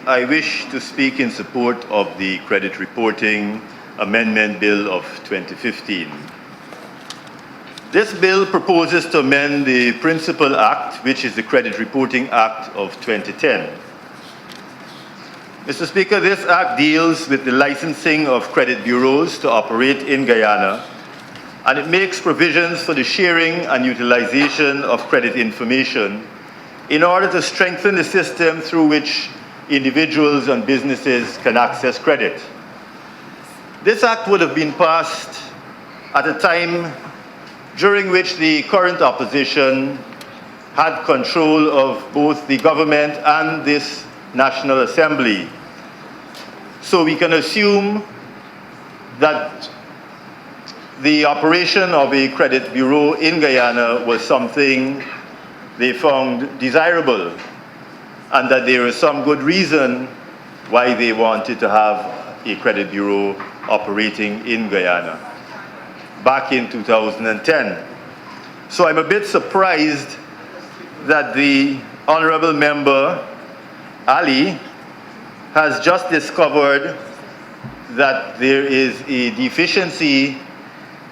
I wish to speak in support of the Credit Reporting Amendment Bill of 2015. This bill proposes to amend the Principal Act, which is the Credit Reporting Act of 2010. Mr. Speaker, this act deals with the licensing of credit bureaus to operate in Guyana, and it makes provisions for the sharing and utilization of credit information in order to strengthen the system through which individuals and businesses can access credit. This act would have been passed at a time during which the current opposition had control of both the government and this National Assembly. So we can assume that the operation of a credit bureau in Guyana was something they found desirable, and that there is some good reason why they wanted to have a credit bureau operating in Guyana back in 2010. So I'm a bit surprised that the Honorable Member Ali has just discovered that there is a deficiency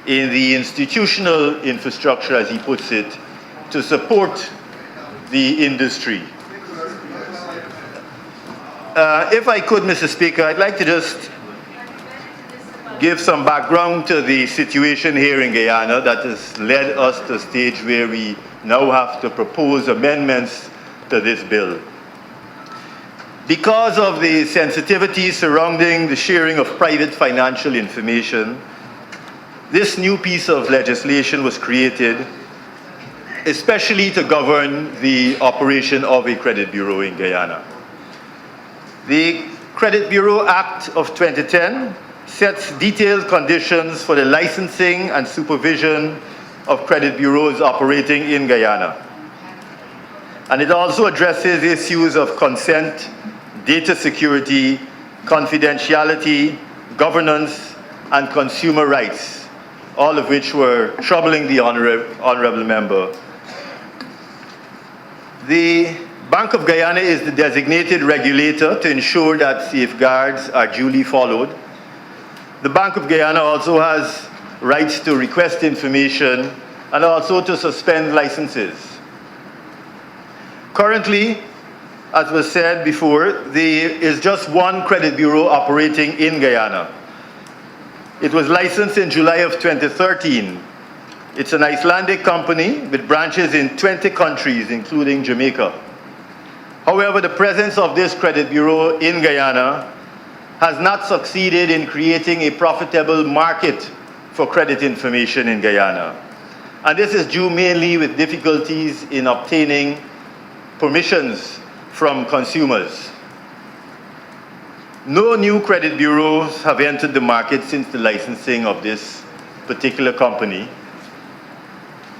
in the institutional infrastructure, as he puts it, to support the industry. If I could, Mr. Speaker, I'd like to just give some background to the situation here in Guyana that has led us to a stage where we now have to propose amendments to this bill. Because of the sensitivity surrounding the sharing of private financial information, this new piece of legislation was created especially to govern the operation of a credit bureau in Guyana. The Credit Bureau Act of 2010 sets detailed conditions for the licensing and supervision of credit bureaus operating in Guyana. And it also addresses issues of consent, data security, confidentiality, governance, and consumer rights, all of which were troubling the honorable member. The Bank of Guyana is the designated regulator to ensure that safeguards are duly followed. The Bank of Guyana also has rights to request information and also to suspend licenses. Currently, as was said before, there is just one credit bureau operating in Guyana. It was licensed in July of 2013. It's an Icelandic company with branches in 20 countries, including Jamaica. However, the presence of this credit bureau in Guyana has not succeeded in creating a profitable market for credit information in Guyana. And this is due mainly with difficulties in obtaining permissions from consumers. No new credit bureaus have entered the market since the licensing of this particular company.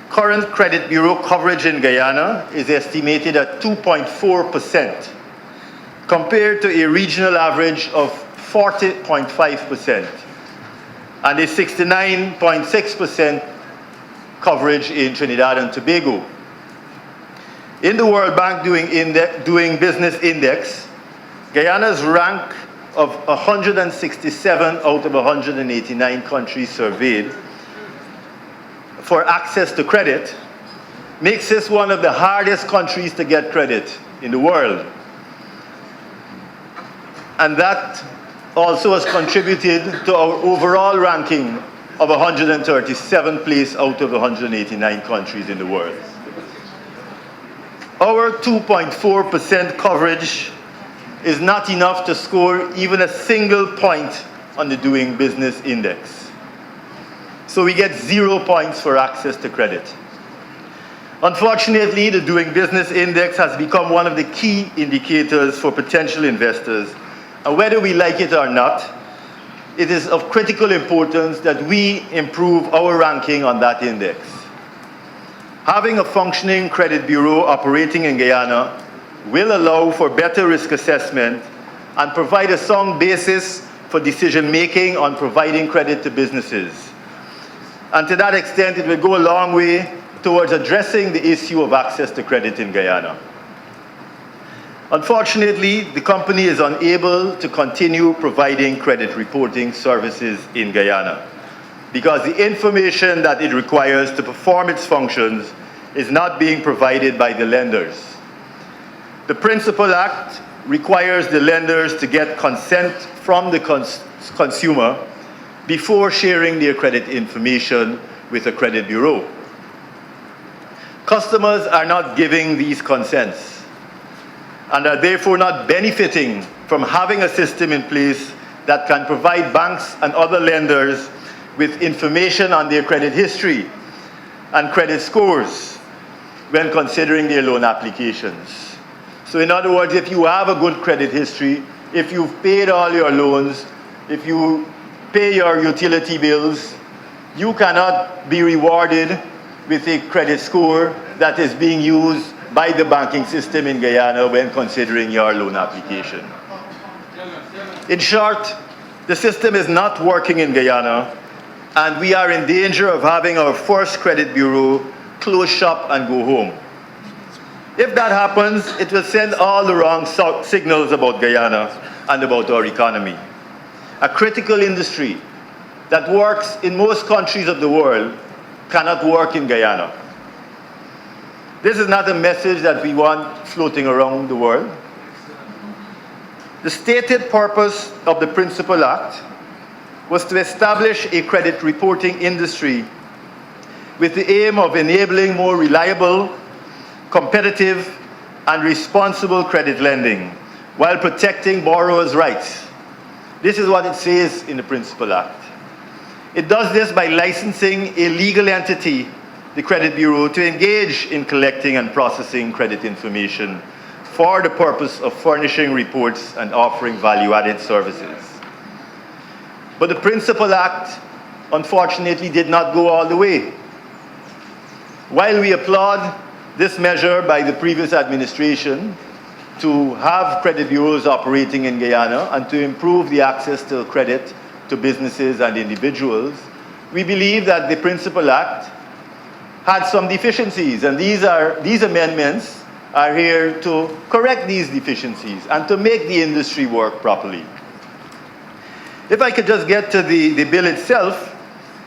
Current credit bureau coverage in Guyana is estimated at 2.4%, compared to a regional average of 40.5% and a 69.6% coverage in Trinidad and Tobago. In the World Bank Doing Business Index, Guyana's rank of 167 out of 189 countries surveyed for access to credit makes this one of the hardest countries to get credit in the world. And that also has contributed to our overall ranking of 137th place out of 189 countries in the world. Our 2.4% coverage is not enough to score even a single point on the Doing Business Index. So we get 0 points for access to credit. Unfortunately, the Doing Business Index has become one of the key indicators for potential investors. And whether we like it or not, it is of critical importance that we improve our ranking on that index. Having a functioning credit bureau operating in Guyana will allow for better risk assessment and provide a sound basis for decision-making on providing credit to businesses. And to that extent, it will go a long way towards addressing the issue of access to credit in Guyana. Unfortunately, the company is unable to continue providing credit reporting services in Guyana because the information that it requires to perform its functions is not being provided by the lenders. The Principal Act requires the lenders to get consent from the consumer before sharing their credit information with a credit bureau. Customers are not giving these consents and are therefore not benefiting from having a system in place that can provide banks and other lenders with information on their credit history and credit scores when considering their loan applications. So in other words, if you have a good credit history, if you've paid all your loans, if you pay your utility bills, you cannot be rewarded with a credit score that is being used by the banking system in Guyana when considering your loan application. In short, the system is not working in Guyana, and we are in danger of having our first credit bureau close shop and go home. If that happens, it will send all the wrong signals about Guyana and about our economy. A critical industry that works in most countries of the world cannot work in Guyana. This is not a message that we want floating around the world. The stated purpose of the Principal Act was to establish a credit reporting industry with the aim of enabling more reliable, competitive, and responsible credit lending while protecting borrowers' rights. This is what it says in the Principal Act. It does this by licensing a legal entity, the Credit Bureau, to engage in collecting and processing credit information for the purpose of furnishing reports and offering value-added services. But the Principal Act, unfortunately, did not go all the way. While we applaud this measure by the previous administration to have credit bureaus operating in Guyana and to improve the access to credit to businesses and individuals, we believe that the Principal Act had some deficiencies, and these amendments are here to correct these deficiencies and to make the industry work properly. If I could just get to the bill itself,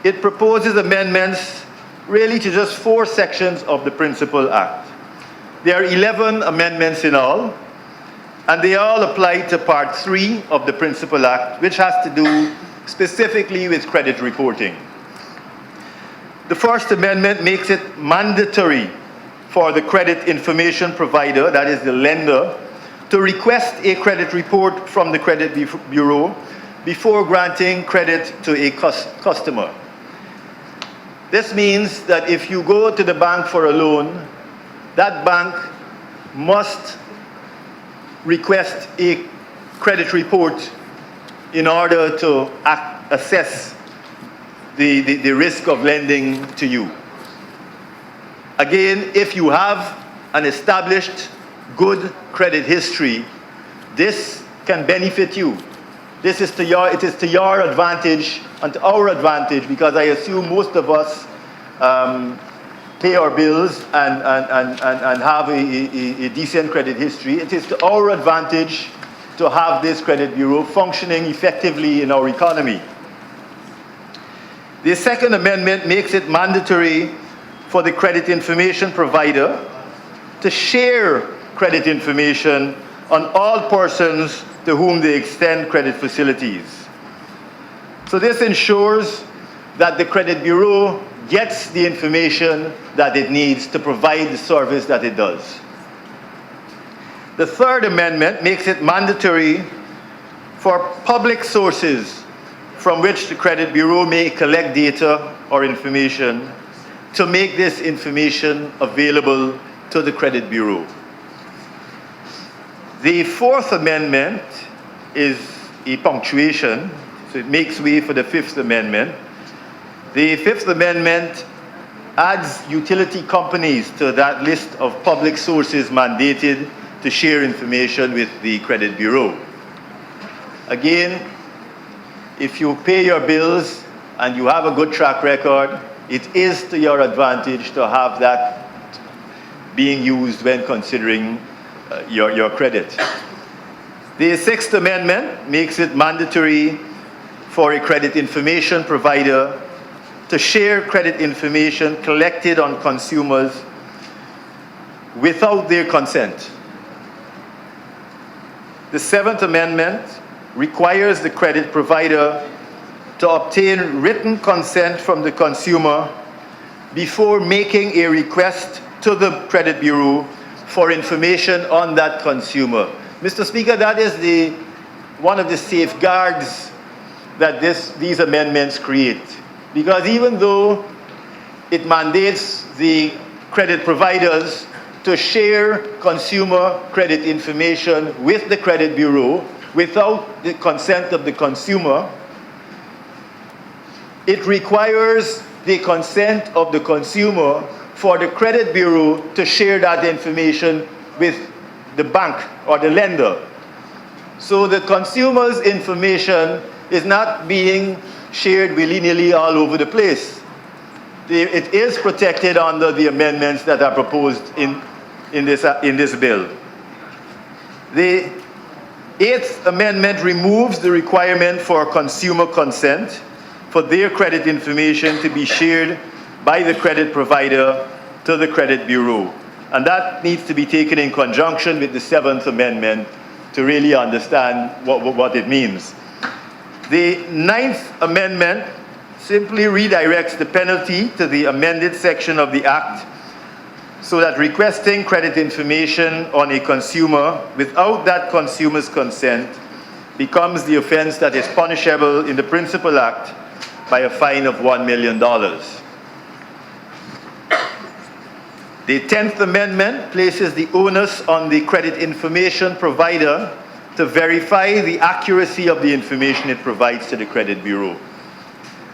it proposes amendments really to just 4 sections of the Principal Act. There are 11 amendments in all, and they all apply to Part 3 of the Principal Act, which has to do specifically with credit reporting. The first amendment makes it mandatory for the credit information provider, that is the lender, to request a credit report from the Credit Bureau before granting credit to a customer. This means that if you go to the bank for a loan, that bank must request a credit report in order to assess the risk of lending to you. Again, if you have an established good credit history, this can benefit you. It is to your advantage and to our advantage, because I assume most of us pay our bills and have a decent credit history. It is to our advantage to have this credit bureau functioning effectively in our economy. The second amendment makes it mandatory for the credit information provider to share credit information on all persons to whom they extend credit facilities. So this ensures that the Credit Bureau gets the information that it needs to provide the service that it does. The third amendment makes it mandatory for public sources from which the Credit Bureau may collect data or information to make this information available to the Credit Bureau. The fourth amendment is a punctuation, so it makes way for the fifth amendment. The fifth amendment adds utility companies to that list of public sources mandated to share information with the Credit Bureau. Again, if you pay your bills and you have a good track record, it is to your advantage to have that being used when considering your credit. The Sixth Amendment makes it mandatory for a credit information provider to share credit information collected on consumers without their consent. The Seventh Amendment requires the credit provider to obtain written consent from the consumer before making a request to the credit bureau for information on that consumer. Mr. Speaker, that is one of the safeguards that these amendments create. Because even though it mandates the credit providers to share consumer credit information with the credit bureau without the consent of the consumer, it requires the consent of the consumer for the credit bureau to share that information with the bank or the lender. So the consumer's information is not being shared willy-nilly all over the place. It is protected under the amendments that are proposed in this bill. The Eighth Amendment removes the requirement for consumer consent for their credit information to be shared by the credit provider to the credit bureau. And that needs to be taken in conjunction with the Seventh Amendment to really understand what it means. The Ninth Amendment simply redirects the penalty to the amended section of the Act so that requesting credit information on a consumer without that consumer's consent becomes the offense that is punishable in the Principal Act by a fine of $1 million. The 10th Amendment places the onus on the credit information provider to verify the accuracy of the information it provides to the credit bureau.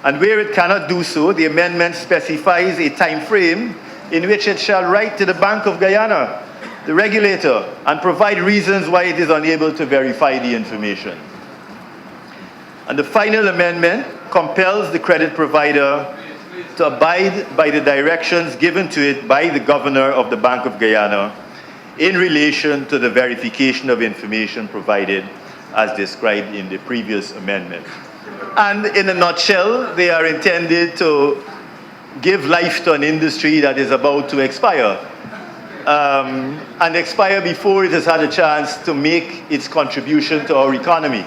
And where it cannot do so, the amendment specifies a time frame in which it shall write to the Bank of Guyana, the regulator, and provide reasons why it is unable to verify the information. And the final amendment compels the credit provider to abide by the directions given to it by the governor of the Bank of Guyana in relation to the verification of information provided as described in the previous amendment. And in a nutshell, they are intended to give life to an industry that is about to expire, and expire before it has had a chance to make its contribution to our economy.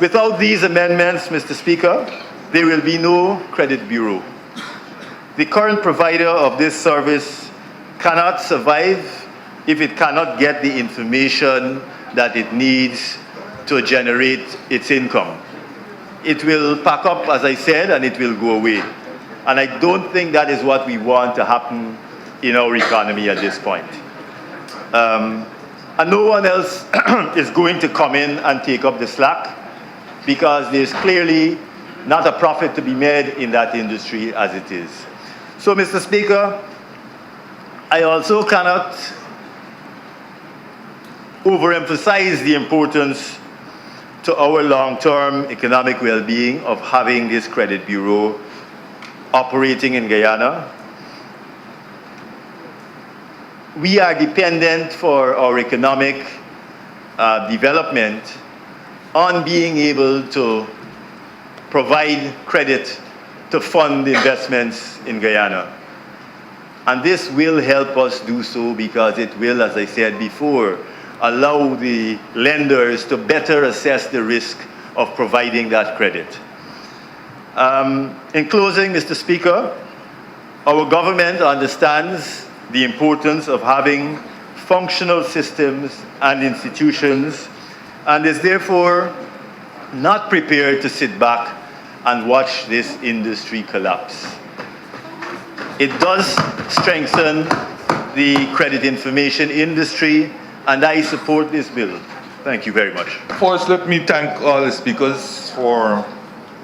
Without these amendments, Mr. Speaker, there will be no credit bureau. The current provider of this service cannot survive if it cannot get the information that it needs to generate its income. It will pack up, as I said, and it will go away. And I don't think that is what we want to happen in our economy at this point. And no one else is going to come in and take up the slack, because there's clearly not a profit to be made in that industry as it is. So, Mr. Speaker, I also cannot overemphasize the importance to our long-term economic well-being of having this credit bureau operating in Guyana. We are dependent for our economic development on being able to provide credit to fund investments in Guyana. And this will help us do so because it will, as I said before, allow the lenders to better assess the risk of providing that credit. In closing, Mr. Speaker, our government understands the importance of having functional systems and institutions, and is therefore not prepared to sit back and watch this industry collapse. It does strengthen the credit information industry, and I support this bill. Thank you very much. First, let me thank all the speakers for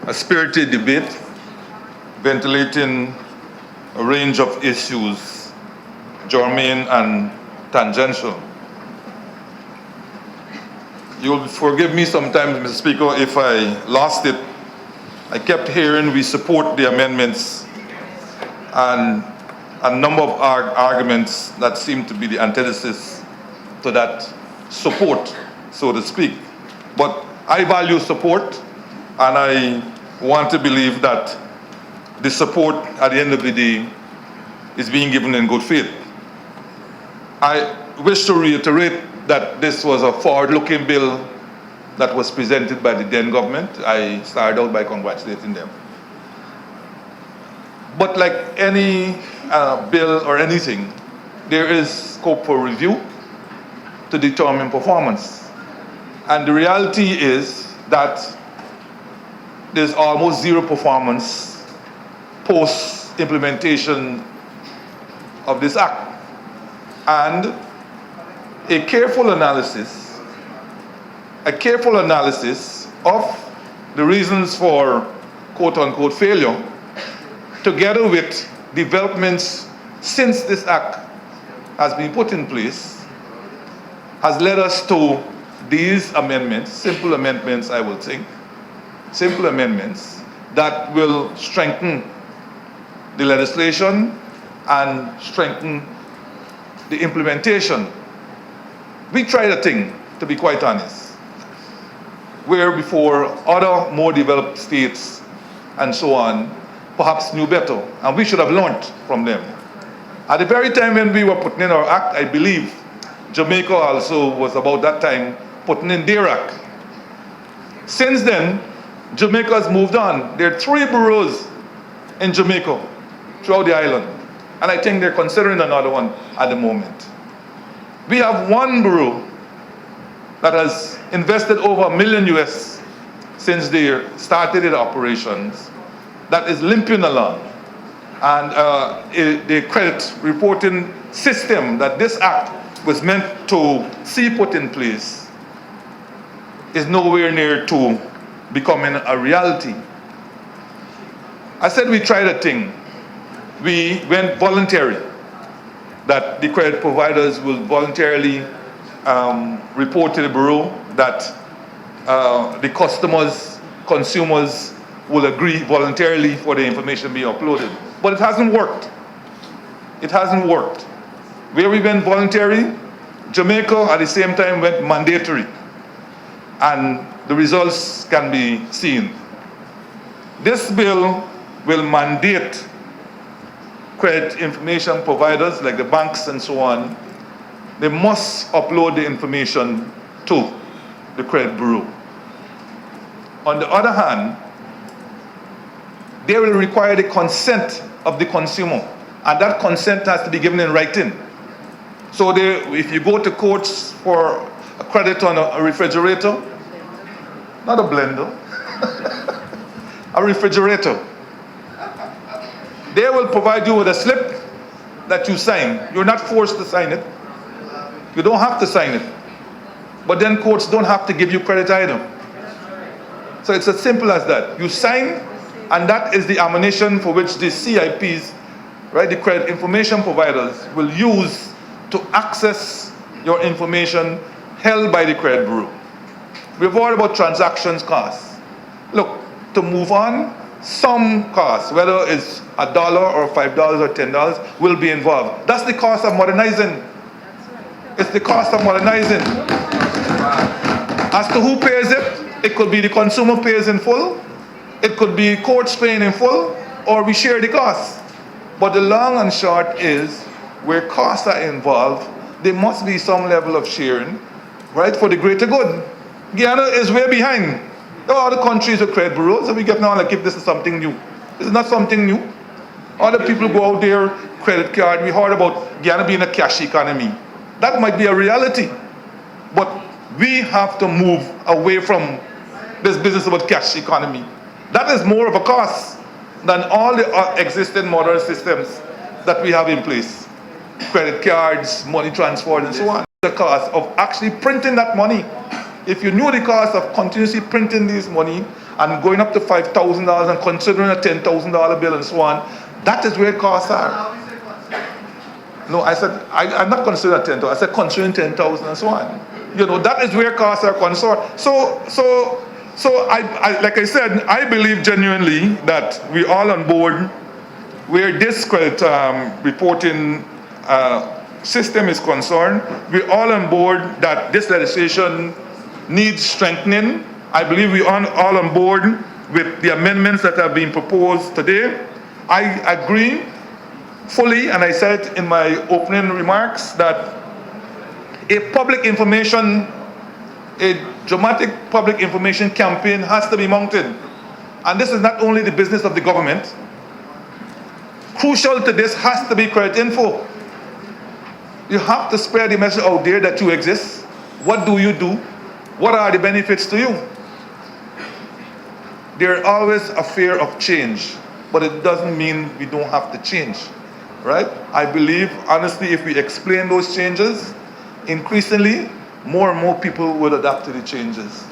a spirited debate, ventilating a range of issues, germane and tangential. You'll forgive me sometimes, Mr. Speaker, if I lost it. I kept hearing we support the amendments and a number of arguments that seem to be the antithesis to that support, so to speak. But I value support, and I want to believe that the support at the end of the day is being given in good faith. I wish to reiterate that this was a forward-looking bill that was presented by the then government. I started out by congratulating them. But like any bill or anything, there is scope for review to determine performance. And the reality is that there's almost zero performance post-implementation of this act. And a careful analysis of the reasons for quote-unquote failure, together with developments since this act has been put in place, has led us to these amendments, simple amendments, I would think, simple amendments that will strengthen the legislation and strengthen the implementation. We tried a thing, to be quite honest, where before other more developed states and so on perhaps knew better, and we should have learned from them. At the very time when we were putting in our act, I believe Jamaica also was about that time putting in their act. Since then, Jamaica has moved on. There are 3 bureaus in Jamaica throughout the island, and I think they're considering another one at the moment. We have 1 bureau that has invested over $1 million US since they started its operations, that is limping along. And the credit reporting system that this act was meant to see put in place is nowhere near to becoming a reality. I said we tried a thing. We went voluntary, that the credit providers will voluntarily report to the bureau, that the consumers will agree voluntarily for the information being uploaded. But it hasn't worked. It hasn't worked. Where we went voluntary, Jamaica at the same time went mandatory. And the results can be seen. This bill will mandate credit information providers like the banks and so on. They must upload the information to the credit bureau. On the other hand, they will require the consent of the consumer, and that consent has to be given in writing. So if you go to courts for a credit on a refrigerator, not a blender, a refrigerator, they will provide you with a slip that you sign. You're not forced to sign it. You don't have to sign it. But then courts don't have to give you credit either. So it's as simple as that. You sign, and that is the ammunition for which the CIPs, right, the credit information providers, will use to access your information held by the credit bureau. We've heard about transactions costs. Look, to move on, some costs, whether it's $1 or $5 or $10, will be involved. That's the cost of modernizing. It's the cost of modernizing. As to who pays it, it could be the consumer pays in full, it could be courts paying in full, or we share the costs. But the long and short is, where costs are involved, there must be some level of sharing, right, for the greater good. Guyana is way behind. There are other countries with credit bureaus, and we get now like if this is something new. This is not something new. Other people go out there, credit card. We heard about Guyana being a cash economy. That might be a reality. But we have to move away from this business about cash economy. That is more of a cost than all the existing modern systems that we have in place. Credit cards, money transfer, and so on. The cost of actually printing that money. If you knew the cost of continuously printing this money and going up to $5,000 and considering a $10,000 bill and so on, that is where costs are. No, I said, I'm not considering 10,000. I said considering 10,000 and so on. You know, that is where costs are concerned. So I like I said, I believe genuinely that we're all on board where this credit reporting system is concerned, we're all on board that this legislation needs strengthening. I believe we're all on board with the amendments that are being proposed today. I agree fully, and I said it in my opening remarks, that a dramatic public information campaign has to be mounted. And this is not only the business of the government. Crucial to this has to be credit info. You have to spread the message out there that you exist. What do you do? What are the benefits to you? There's always a fear of change, but it doesn't mean we don't have to change, right? I believe, honestly, if we explain those changes, increasingly, more and more people will adapt to the changes.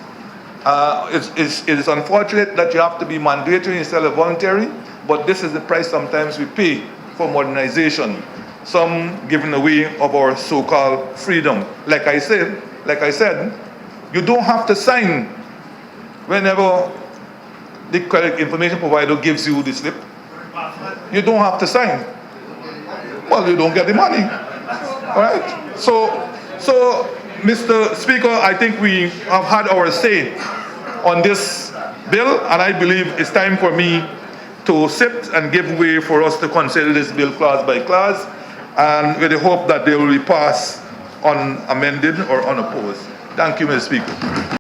It is unfortunate that you have to be mandatory instead of voluntary, but this is the price sometimes we pay for modernization. Some giving away of our so-called freedom. Like I said, you don't have to sign whenever the credit information provider gives you the slip. You don't have to sign. Well, you don't get the money, all right? So, Mr. Speaker, I think we have had our say on this bill, and I believe it's time for me to sit and give way for us to consider this bill clause by clause, and with the hope that they will be passed unamended or unopposed. Thank you, Mr. Speaker.